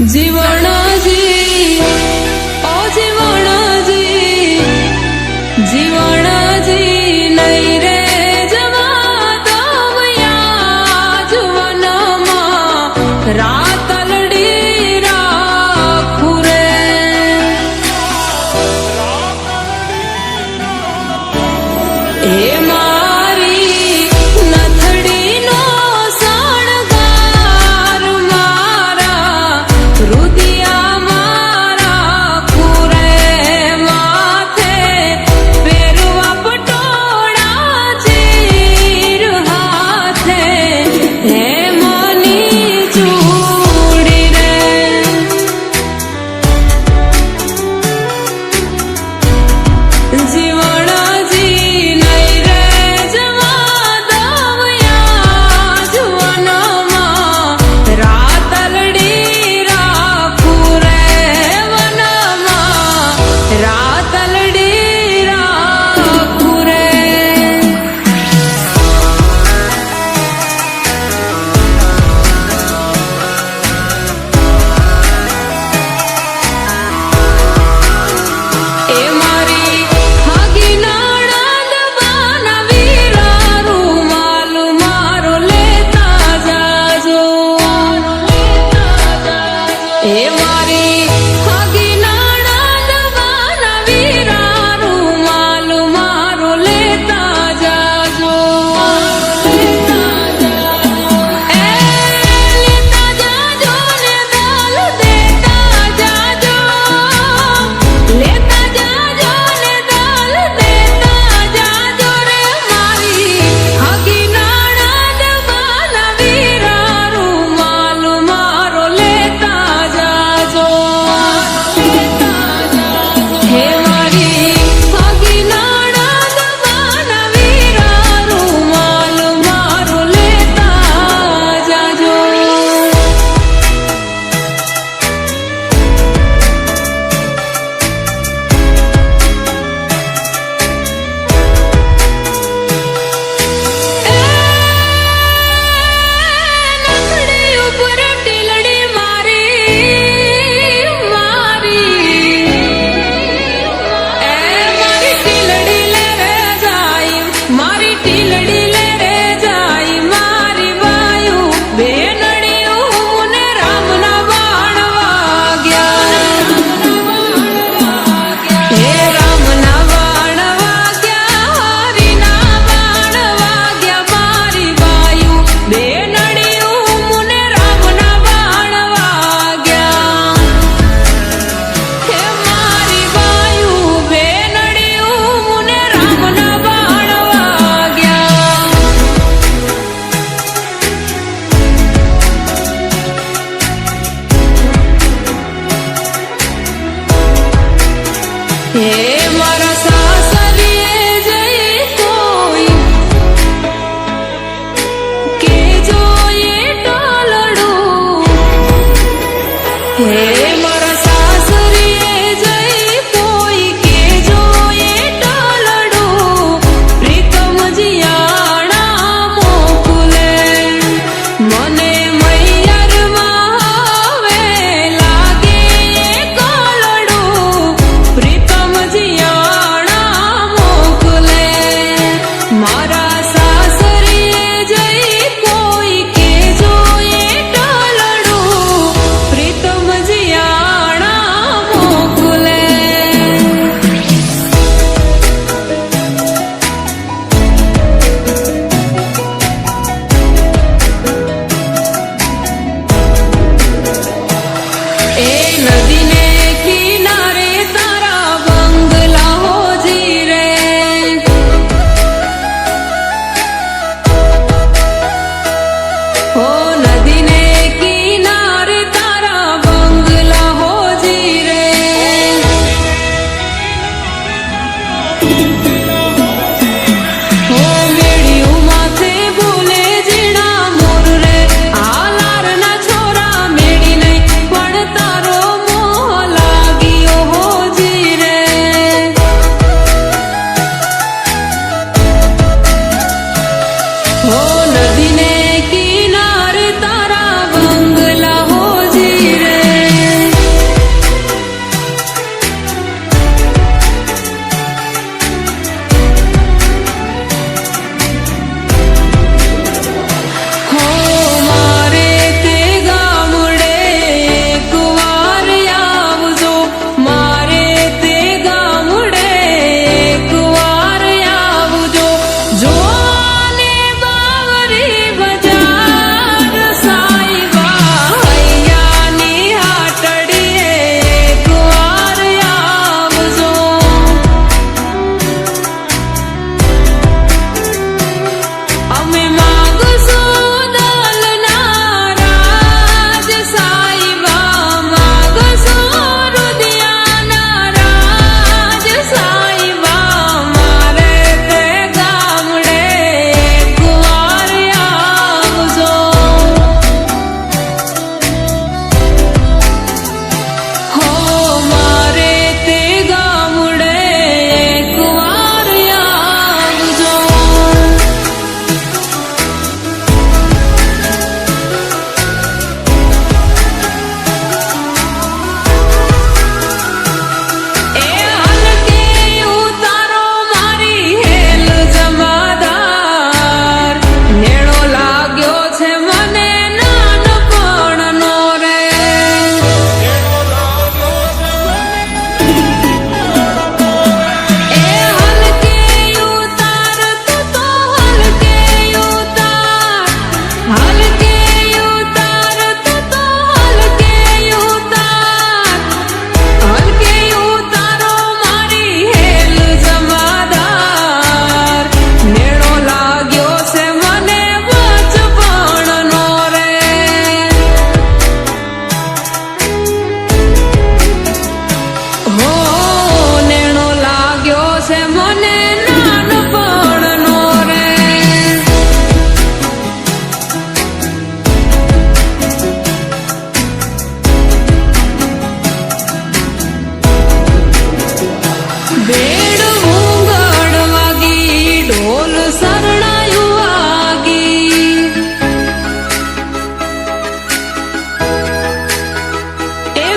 જીવણજી ઓ જીવણજી જીવણજી નહીં રે જવા દવયા જુવનમાં રાતલડી રાખું રે હે મારી નથડીનો શણગાર મારા રુદિયા મારા કુરે માથે પહેરવા પટોળા ચીર હાથે હે મની ચૂડી રે જીવણજી નહીં રે જવા દવયા જુવનમાં રાતલડી રાખું રે વનમાં રાતલડી રાખું રે એ મારી હાગીનાળા દબાના વીરા રૂમાલ મારો લેતા જાજો એ મારી હાગીનાળા દબાના વીરા રૂમાલ મારો લેતા જાજો એ લેતા જાજો ને દાલ દેતા જાજો લેતા જાજો ને દાલ દેતા જાજો રે મારી હાગીનાળા દબાના વીરા રૂમાલ મારો લેતા જાજો હે મારી હાગીનાળા દબાના વીરા રૂમાલ મારો લેતા જાજો નખડી ઉપર ટીલડી મારી મારી મારી ટીલડી લે રે જાય મારી ટીલડી લે રે જાય મારી વાયુ બેનડીયું ને રામના બાણ વાગ્યા હે રામના બાણ વાગ્યા હરિના બાણ વાગ્યા મારી વાયુ બેનડીયું ને રામના બાણ વાગ્યા હે મારી વાયુ બેનડીયું ને રામના બાણ વાગ્યા હે મારા સાસરીએ જઈ કોઈ કે જોઈએ ટોલડું હે મારા સાસરીએ જઈ કોઈ કે જોઈએ ટોલડું પ્રીતમ જીયાણા મોકલે મને મૈયરમાં હવે લાગે કોલડું પ્રીતમ જીયાણા મોકલે મારા સાસરીએ જઈ કોઈ કે જોઈએ ટોલડું પ્રીતમ જીયા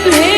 ભેટ